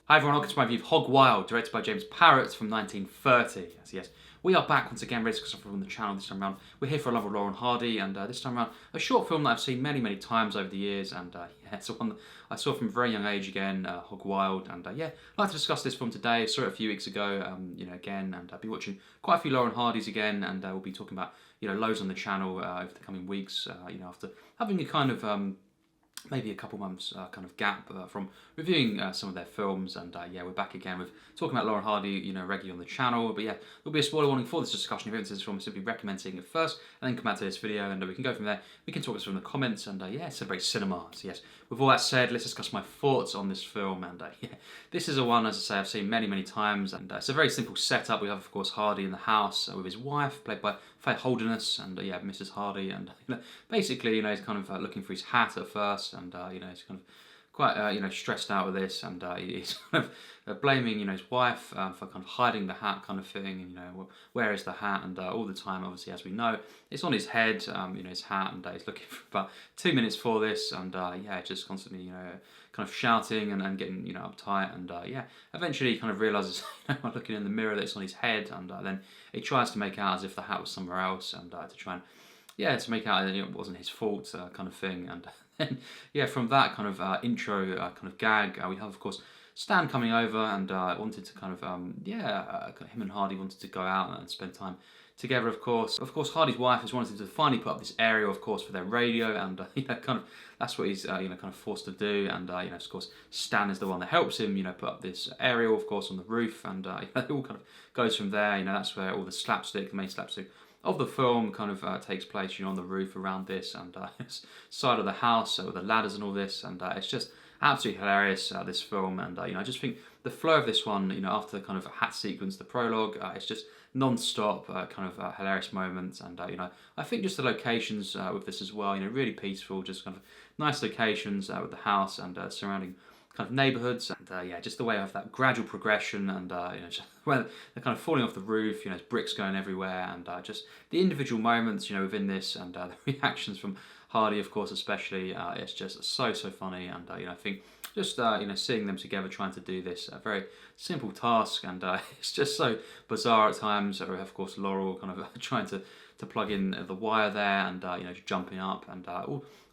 Hi everyone, welcome to my review of Hog Wild, directed by James Parrott from 1930. Yes, we are back once again, ready to discuss on the channel this time around. We're here for a love of Laurel and Hardy, and this time around, a short film that I've seen many times over the years, and yeah, it's one that I saw from a very young age again, Hog Wild, and yeah, I'd like to discuss this film today. I saw it a few weeks ago, again, and I'll be watching quite a few Laurel and Hardys again, and we'll be talking about, loads on the channel over the coming weeks, after having a kind of maybe a couple months kind of gap from reviewing some of their films, and yeah, we're back again with talking about Laurel and Hardy, regularly on the channel. But yeah, there'll be a spoiler warning for this discussion. If you're into this film, I'm simply recommending it first, and then come back to this video, and we can go from there. We can talk from the comments, and yeah, celebrate cinema. So yes, with all that said, let's discuss my thoughts on this film. And yeah, this is a one, as I say, I've seen many times, and it's a very simple setup. We have, of course, Hardy in the house with his wife, played by Holderness, and yeah, Mrs. Hardy, and basically, he's kind of looking for his hat at first, and he's kind of quite stressed out with this, and he's kind of blaming his wife for kind of hiding the hat kind of thing, and where is the hat, and all the time, obviously, as we know, it's on his head, his hat, and he's looking for about 2 minutes for this, and yeah, just constantly kind of shouting and getting uptight, and yeah, eventually he kind of realizes looking in the mirror that it's on his head, and then he tries to make out as if the hat was somewhere else, and to try and to make out that it wasn't his fault, kind of thing. And then yeah, from that kind of intro kind of gag, we have, of course, Stan coming over, and wanted to kind of him and Hardy wanted to go out and spend time together. Of course, Hardy's wife has wanted to finally put up this aerial, of course, for their radio, and kind of that's what he's kind of forced to do. And of course, Stan is the one that helps him put up this aerial, of course, on the roof, and it all kind of goes from there. That's where all the main slapstick of the film kind of takes place, on the roof around this, and side of the house with the ladders and all this, and it's just absolutely hilarious, this film. And I just think the flow of this one, after the kind of hat sequence, the prologue, it's just non-stop kind of hilarious moments, and I think just the locations with this as well, really peaceful, just kind of nice locations with the house and surrounding kind of neighbourhoods, and yeah, just the way of that gradual progression, and just where they're kind of falling off the roof, there's bricks going everywhere, and just the individual moments, within this, and the reactions from Hardy, of course, especially, it's just so funny, and I think just seeing them together trying to do this very simple task, and it's just so bizarre at times. Of course, Laurel kind of trying to plug in the wire there, and jumping up, and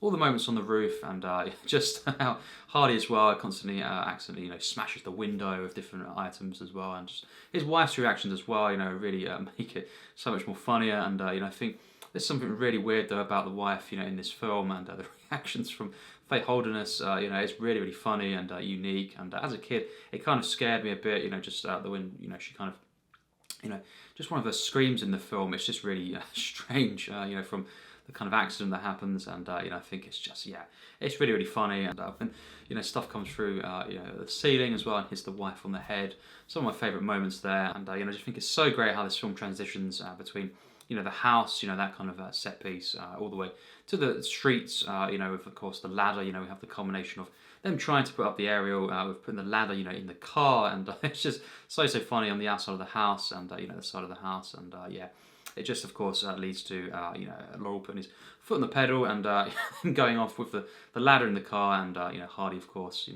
all the moments on the roof, and just how Hardy as well constantly accidentally smashes the window with different items as well, and just his wife's reactions as well really make it so much more funnier. And I think there's something really weird though about the wife in this film, and the reactions from Holderness, it's really funny and unique. And as a kid, it kind of scared me a bit, just when she kind of just one of her screams in the film. It's just really strange, from the kind of accident that happens, and I think it's just it's really funny. And when stuff comes through the ceiling as well and hits the wife on the head, some of my favourite moments there. And I just think it's so great how this film transitions between the house, that kind of set piece, all the way to the streets, with, of course, the ladder. We have the combination of them trying to put up the aerial, with putting the ladder, in the car, and it's just so funny on the outside of the house, and the side of the house, and yeah, it just, of course, leads to Laurel putting his foot on the pedal, and going off with the ladder in the car, and Hardy, of course,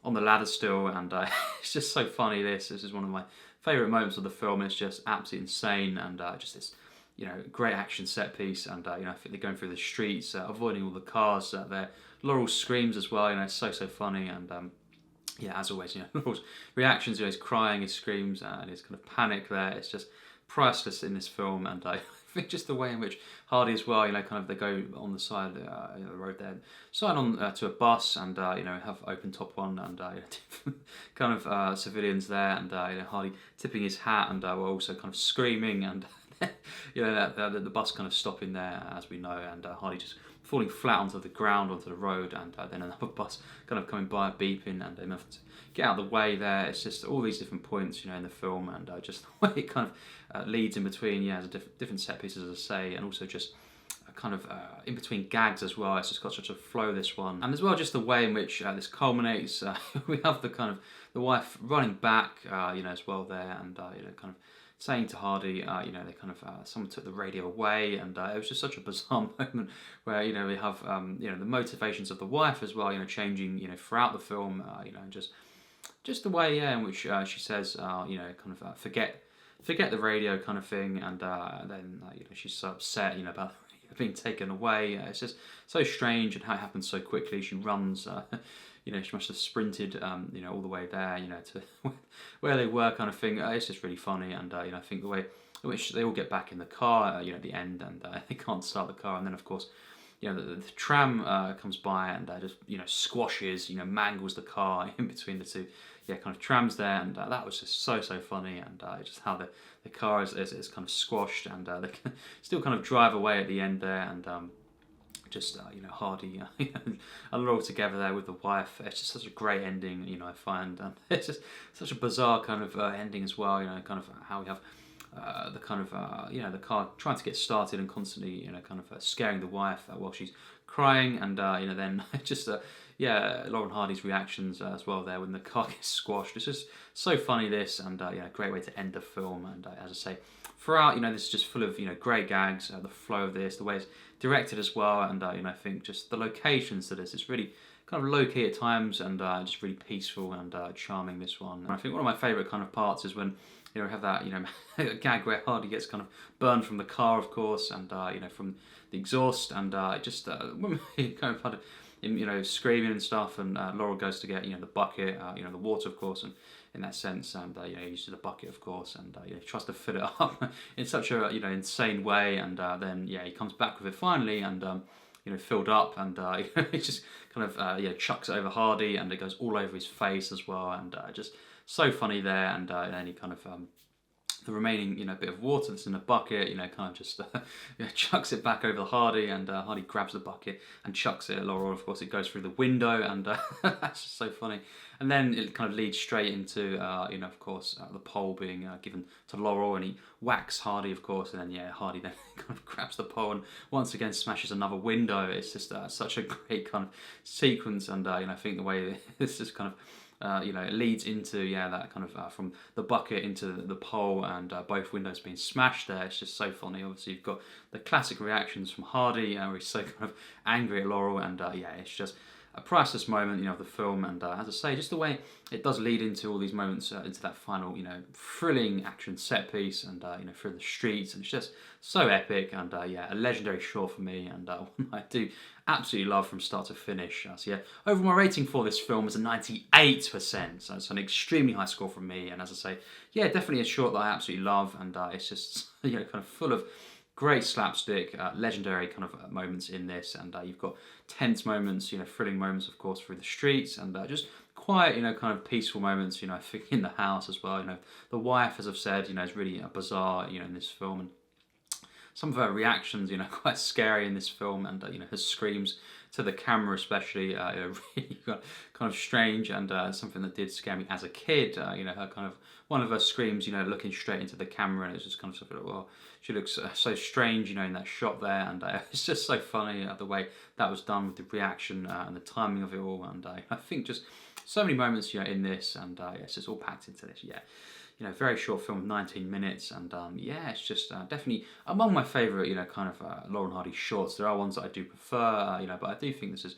on the ladder still, and it's just so funny. This is one of my favourite moments of the film. It's just absolutely insane, and just this great action set piece, and I think they're going through the streets, avoiding all the cars there. Laurel screams as well, it's so funny, and yeah, as always, Laurel's reactions, his crying, his screams, and his kind of panic there, it's just priceless in this film. And I think just the way in which Hardy as well, kind of they go on the side of the road there, sign on to a bus, and have open top one, and different kind of civilians there, and Hardy tipping his hat, and we're also kind of screaming, and the bus kind of stopping there, as we know, and Hardy just falling flat onto the ground, onto the road, and then another bus kind of coming by, beeping, and they have to get out of the way there. It's just all these different points, in the film, and just the way it kind of leads in between, has different set pieces, as I say, and also just kind of in between gags as well. It's just got such a flow, this one, and as well just the way in which this culminates. We have the kind of the wife running back, as well there, and kind of saying to Hardy, they kind of someone took the radio away, and it was just such a bizarre moment where we have the motivations of the wife as well, changing throughout the film, and just just the way, yeah, in which she says, kind of forget the radio kind of thing, and then she's so upset, about being taken away. It's just so strange, and how it happens so quickly. She runs, she must have sprinted, all the way there, to where they were, kind of thing. It's just really funny, and I think the way in which they all get back in the car, at the end, and they can't start the car, and then of course, the tram comes by and just squashes, mangles the car in between the two, kind of trams there, and that was just so funny, and just how the car is kind of squashed, and they can still kind of drive away at the end there, and Hardy and Laurel together there with the wife. It's just such a great ending, I find, and it's just such a bizarre kind of ending as well, kind of how we have the kind of the car trying to get started and constantly kind of scaring the wife while she's crying, and then just Laurel Hardy's reactions as well there when the car gets squashed. It's just so funny, this, and great way to end the film. And as I say, throughout, this is just full of great gags, the flow of this, the way it's directed as well, and I think just the locations to this, it's really kind of low key at times, and just really peaceful and charming, this one. And I think one of my favourite kind of parts is when we have that gag where Hardy gets kind of burned from the car, of course, and from the exhaust, and just kind of screaming and stuff, and Laurel goes to get the bucket, the water, of course, and in that sense, and he uses the bucket, of course, and he tries to fill it up in such a insane way, and then he comes back with it finally, and filled up, and he just kind of chucks it over Hardy, and it goes all over his face as well, and just so funny there, and then he kind of the remaining bit of water that's in the bucket, kind of just chucks it back over Hardy, and Hardy grabs the bucket and chucks it at Laurel. Of course, it goes through the window, and that's just so funny. And then it kind of leads straight into of course, the pole being given to Laurel, and he whacks Hardy, of course, and then Hardy then kind of grabs the pole and once again smashes another window. It's just such a great kind of sequence, and I think the way this is kind of it leads into that kind of from the bucket into the pole, and both windows being smashed there. It's just so funny. Obviously, you've got the classic reactions from Hardy, where he's so kind of angry at Laurel, and it's just a priceless moment, of the film. And as I say, just the way it does lead into all these moments, into that final, thrilling action set piece, and through the streets, and it's just so epic, and a legendary short for me, and one I do absolutely love from start to finish. Overall my rating for this film is a 98%, so it's an extremely high score from me, and as I say, definitely a short that I absolutely love, and it's just kind of full of great slapstick, legendary kind of moments in this, and you've got tense moments, thrilling moments, of course, through the streets, and just quiet, kind of peaceful moments, I think in the house as well. The wife, as I've said, is really bizarre, in this film, and some of her reactions, quite scary in this film, and her screams to the camera especially, really kind of strange, and something that did scare me as a kid. Her kind of one of her screams, looking straight into the camera, and it's just kind of something like, well, she looks so strange, in that shot there, and it's just so funny the way that was done with the reaction and the timing of it all, and I think just so many moments, in this, and it's just all packed into this, very short film of 19 minutes, and it's just definitely among my favourite, kind of Laurel and Hardy shorts. There are ones that I do prefer, but I do think this is,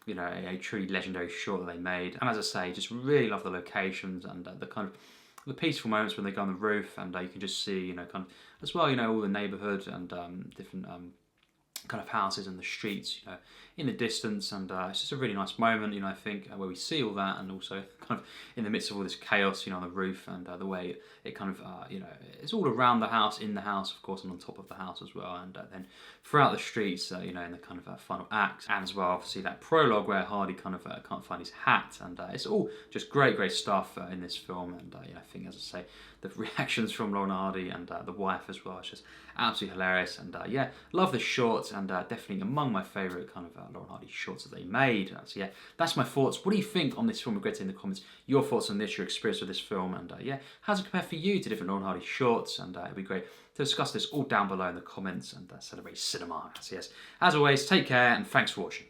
a truly legendary short that they made. And as I say, just really love the locations, and the kind of the peaceful moments when they go on the roof, and you can just see, kind of as well, all the neighbourhood and different kind of houses and the streets, in the distance, and it's just a really nice moment, I think, where we see all that, and also kind of in the midst of all this chaos, on the roof, and the way it kind of, it's all around the house, in the house, of course, and on top of the house as well, and then throughout the streets, in the kind of final act, and as well, obviously, that prologue where Hardy kind of can't find his hat, and it's all just great stuff in this film, and I think, as I say, the reactions from Laurel and Hardy and the wife as well, it's just absolutely hilarious, and love the shorts, and definitely among my favourite kind of Laurel and Hardy shorts that they made. So that's my thoughts. What do you think on this film? Regret it in the comments. Your thoughts on this, your experience with this film, and how does it compare for you to different Laurel and Hardy shorts? And it'd be great to discuss this all down below in the comments, and celebrate cinema. So as always, take care, and thanks for watching.